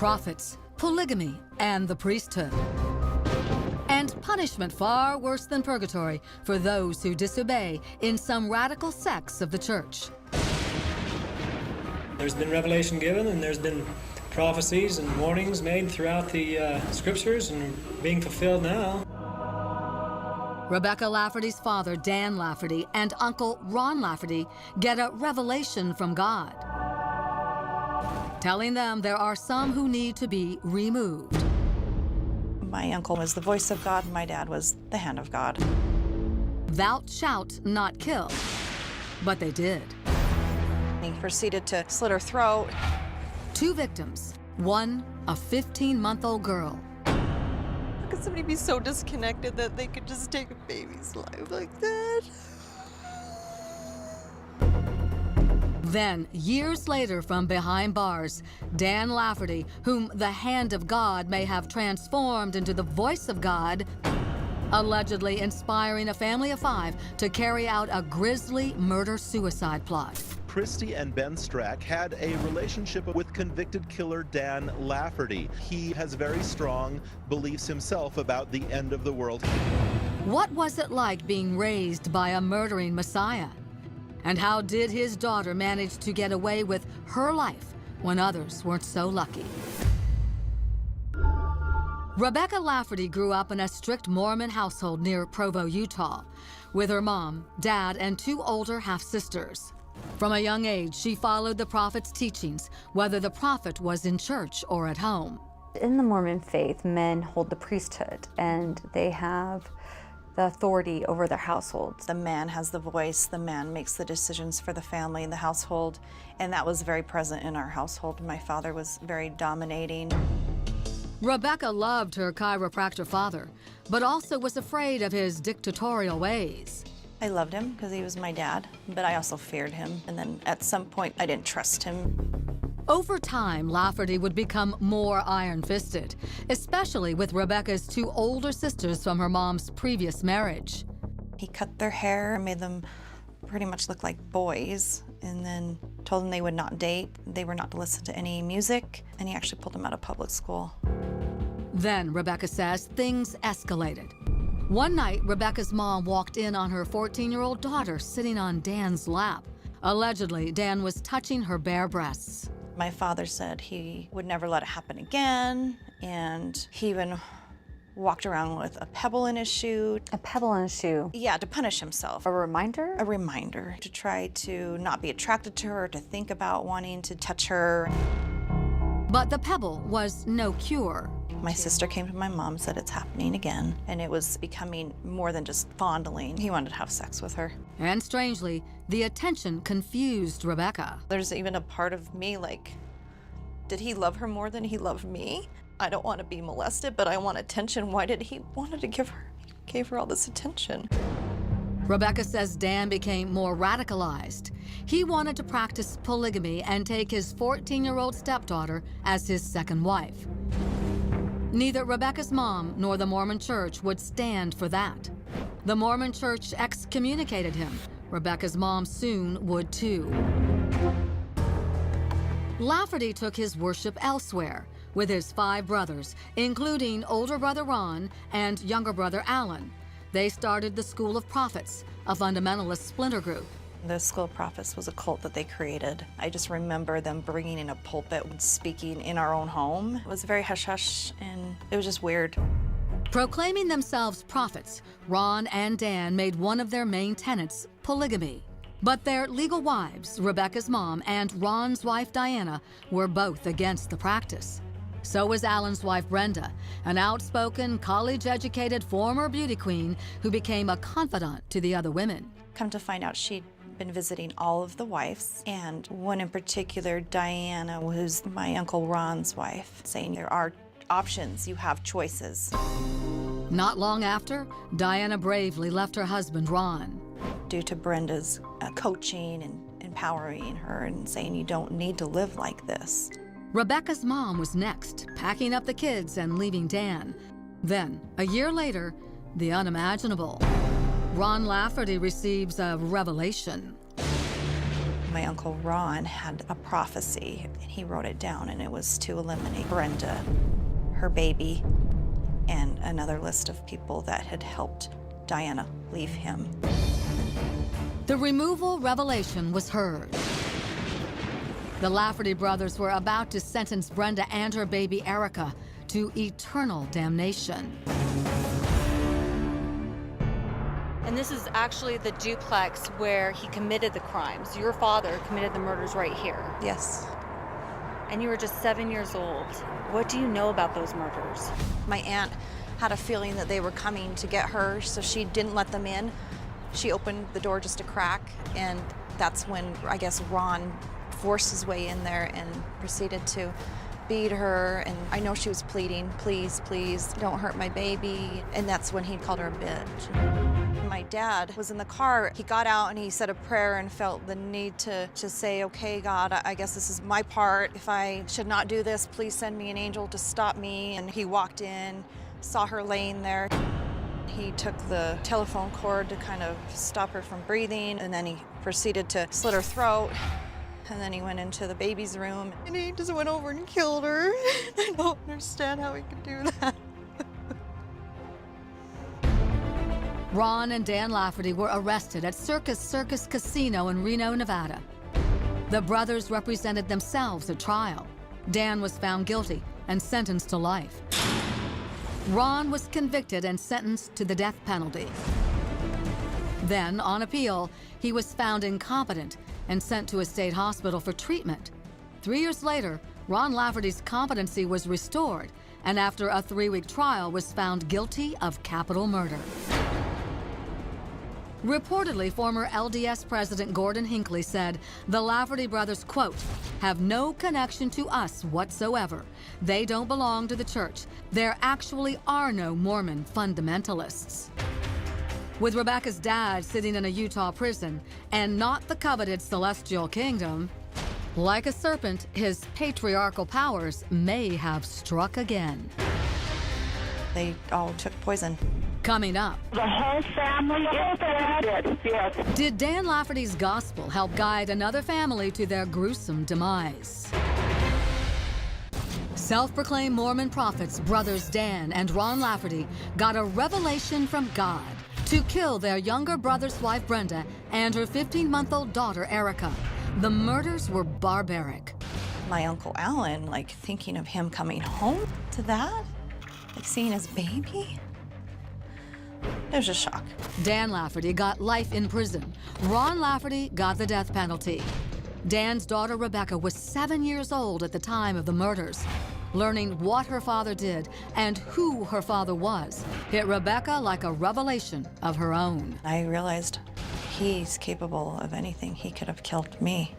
prophets, polygamy, and the priesthood. And punishment far worse than purgatory for those who disobey in some radical sects of the church. There's been revelation given, and there's been prophecies and warnings made throughout the scriptures and being fulfilled now. Rebecca Lafferty's father, Dan Lafferty, and uncle Ron Lafferty get a revelation from God, telling them there are some who need to be removed. My uncle was the voice of God, and my dad was the hand of God. Thou shalt not kill, but they did. He proceeded to slit her throat. 2 victims, one a 15-month-old girl. How could somebody be so disconnected that they could just take a baby's life like that? Then, years later from behind bars, Dan Lafferty, whom the hand of God may have transformed into the voice of God, allegedly inspiring a family of 5 to carry out a grisly murder-suicide plot. Christy and Ben Strack had a relationship with convicted killer Dan Lafferty. He has very strong beliefs himself about the end of the world. What was it like being raised by a murdering Messiah? And how did his daughter manage to get away with her life when others weren't so lucky? Rebecca Lafferty grew up in a strict Mormon household near Provo, Utah, with her mom, dad, and 2 older half-sisters. From a young age, she followed the prophet's teachings, whether the prophet was in church or at home. In the Mormon faith, men hold the priesthood, and they have the authority over their households. The man has the voice, the man makes the decisions for the family and the household, and that was very present in our household. My father was very dominating. Rebecca loved her chiropractor father, but also was afraid of his dictatorial ways. I loved him because he was my dad, but I also feared him, and then at some point I didn't trust him. Over time, Lafferty would become more iron-fisted, especially with Rebecca's 2 older sisters from her mom's previous marriage. He cut their hair and made them pretty much look like boys, and then told them they would not date, they were not to listen to any music, and he actually pulled them out of public school. Then, Rebecca says, things escalated. One night, Rebecca's mom walked in on her 14-year-old daughter sitting on Dan's lap. Allegedly, Dan was touching her bare breasts. My father said he would never let it happen again, and he even walked around with a pebble in his shoe. A pebble in a shoe? Yeah, to punish himself. A reminder? A reminder, to try to not be attracted to her, to think about wanting to touch her. But the pebble was no cure. My sister came to my mom and said it's happening again, and it was becoming more than just fondling. He wanted to have sex with her. And strangely, the attention confused Rebecca. There's even a part of me like, did he love her more than he loved me? I don't want to be molested, but I want attention. Why did he want to gave her all this attention? Rebecca says Dan became more radicalized. He wanted to practice polygamy and take his 14-year-old stepdaughter as his second wife. Neither Rebecca's mom nor the Mormon Church would stand for that. The Mormon Church excommunicated him. Rebecca's mom soon would too. Lafferty took his worship elsewhere with his 5 brothers, including older brother Ron and younger brother Alan. They started the School of Prophets, a fundamentalist splinter group. The School of Prophets was a cult that they created. I just remember them bringing in a pulpit and speaking in our own home. It was very hush-hush, and it was just weird. Proclaiming themselves prophets, Ron and Dan made one of their main tenets polygamy. But their legal wives, Rebecca's mom and Ron's wife Diana, were both against the practice. So was Alan's wife Brenda, an outspoken, college-educated former beauty queen who became a confidant to the other women. Come to find out, she'd been visiting all of the wives, and one in particular, Diana, who's my Uncle Ron's wife, saying there are options, you have choices. Not long after, Diana bravely left her husband, Ron. Due to Brenda's coaching and empowering her and saying you don't need to live like this. Rebecca's mom was next, packing up the kids and leaving Dan. Then, a year later, the unimaginable. Ron Lafferty receives a revelation. My Uncle Ron had a prophecy, and he wrote it down, and it was to eliminate Brenda, her baby, and another list of people that had helped Diana leave him. The removal revelation was heard. The Lafferty brothers were about to sentence Brenda and her baby Erica to eternal damnation. And this is actually the duplex where he committed the crimes. Your father committed the murders right here. Yes. And you were just 7 years old. What do you know about those murders? My aunt had a feeling that they were coming to get her, so she didn't let them in. She opened the door just a crack, and that's when, I guess, Ron forced his way in there and proceeded to beat her. And I know she was pleading, please, please, don't hurt my baby. And that's when he called her a bitch. My dad was in the car. He got out and he said a prayer and felt the need to say, okay, God, I guess this is my part. If I should not do this, please send me an angel to stop me. And he walked in, saw her laying there. He took the telephone cord to kind of stop her from breathing, and then he proceeded to slit her throat. And then he went into the baby's room. And he just went over and killed her. I don't understand how he could do that. Ron and Dan Lafferty were arrested at Circus Casino in Reno, Nevada. The brothers represented themselves at trial. Dan was found guilty and sentenced to life. Ron was convicted and sentenced to the death penalty. Then, on appeal, he was found incompetent and sent to a state hospital for treatment. 3 years later, Ron Lafferty's competency was restored, and after a 3-week trial was found guilty of capital murder. Reportedly, former LDS President Gordon Hinckley said, the Lafferty brothers, quote, have no connection to us whatsoever. They don't belong to the church. There actually are no Mormon fundamentalists. With Rebecca's dad sitting in a Utah prison and not the coveted celestial kingdom, like a serpent, his patriarchal powers may have struck again. They all took poison. Coming up, the whole family is dead. Yes. did Dan Lafferty's gospel help guide another family to their gruesome demise? Self-proclaimed Mormon prophets, brothers Dan and Ron Lafferty, got a revelation from God to kill their younger brother's wife, Brenda, and her 15-month-old daughter, Erica. The murders were barbaric. My Uncle Alan, like thinking of him coming home to that, like seeing his baby. It was a shock. Dan Lafferty got life in prison. Ron Lafferty got the death penalty. Dan's daughter, Rebecca, was 7 years old at the time of the murders. Learning what her father did and who her father was hit Rebecca like a revelation of her own. I realized he's capable of anything. He could have killed me.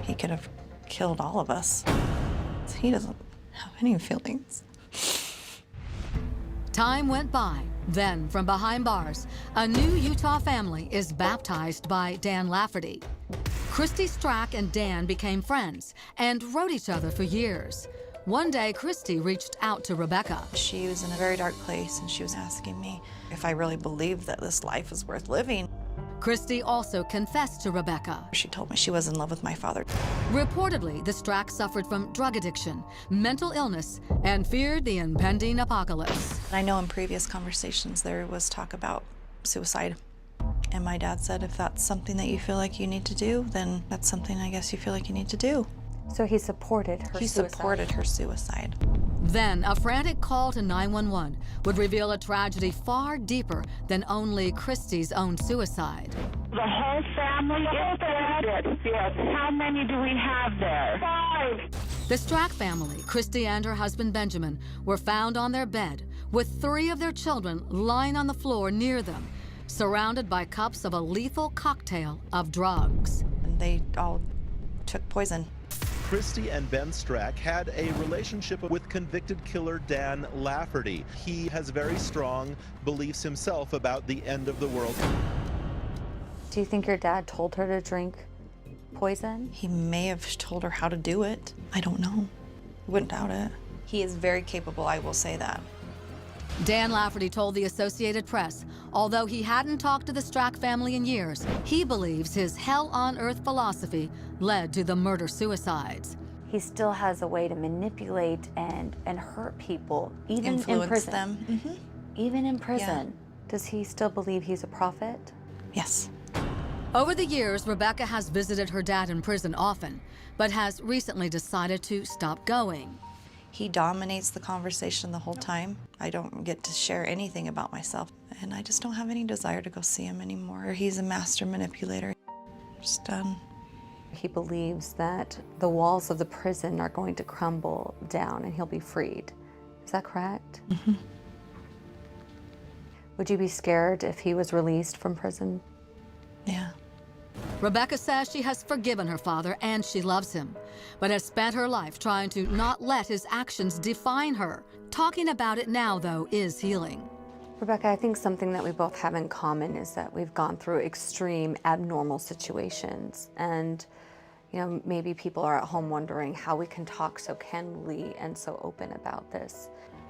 He could have killed all of us. He doesn't have any feelings. Time went by. Then, from behind bars, a new Utah family is baptized by Dan Lafferty. Christy Strack and Dan became friends and wrote each other for years. One day, Christy reached out to Rebecca. She was in a very dark place, and she was asking me if I really believed that this life is worth living. Christy also confessed to Rebecca. She told me she was in love with my father. Reportedly, the Stracks suffered from drug addiction, mental illness, and feared the impending apocalypse. I know in previous conversations there was talk about suicide. And my dad said, if that's something that you feel like you need to do, then that's something I guess you feel like you need to do. So he supported her He suicide. supported her suicide. Then, a frantic call to 911 would reveal a tragedy far deeper than only Christy's own suicide. The whole family is dead. Yes. How many do we have there? 5. The Strack family, Christy and her husband Benjamin, were found on their bed with 3 of their children lying on the floor near them, surrounded by cups of a lethal cocktail of drugs. And they all took poison. Christy and Ben Strack had a relationship with convicted killer Dan Lafferty. He has very strong beliefs himself about the end of the world. Do you think your dad told her to drink poison? He may have told her how to do it. I don't know. Wouldn't doubt it. He is very capable, I will say that. Dan Lafferty told the Associated Press, although he hadn't talked to the Strack family in years, he believes his hell-on-earth philosophy led to the murder-suicides. He still has a way to manipulate and hurt people, even Influence in prison. them. Mm-hmm. Even in prison. Does he still believe he's a prophet? Yes. Over the years, Rebecca has visited her dad in prison often, but has recently decided to stop going. He dominates the conversation the whole time. I don't get to share anything about myself, and I just don't have any desire to go see him anymore. He's a master manipulator. Just done. He believes that the walls of the prison are going to crumble down and he'll be freed. Is that correct? Mm-hmm. Would you be scared if he was released from prison? Yeah. Rebecca says she has forgiven her father and she loves him, but has spent her life trying to not let his actions define her. Talking about it now, though, is healing. Rebecca, I think something that we both have in common is that we've gone through extreme, abnormal situations. And, you know, maybe people are at home wondering how we can talk so candidly and so open about this.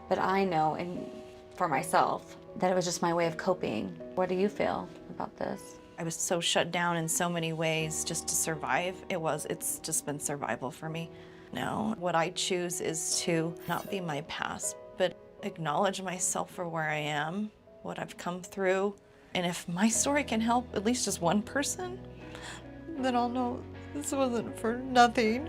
But I know, and for myself, that it was just my way of coping. What do you feel about this? I was so shut down in so many ways just to survive. It's just been survival for me. No, what I choose is to not be my past, but acknowledge myself for where I am, what I've come through. And if my story can help at least just one person, then I'll know this wasn't for nothing.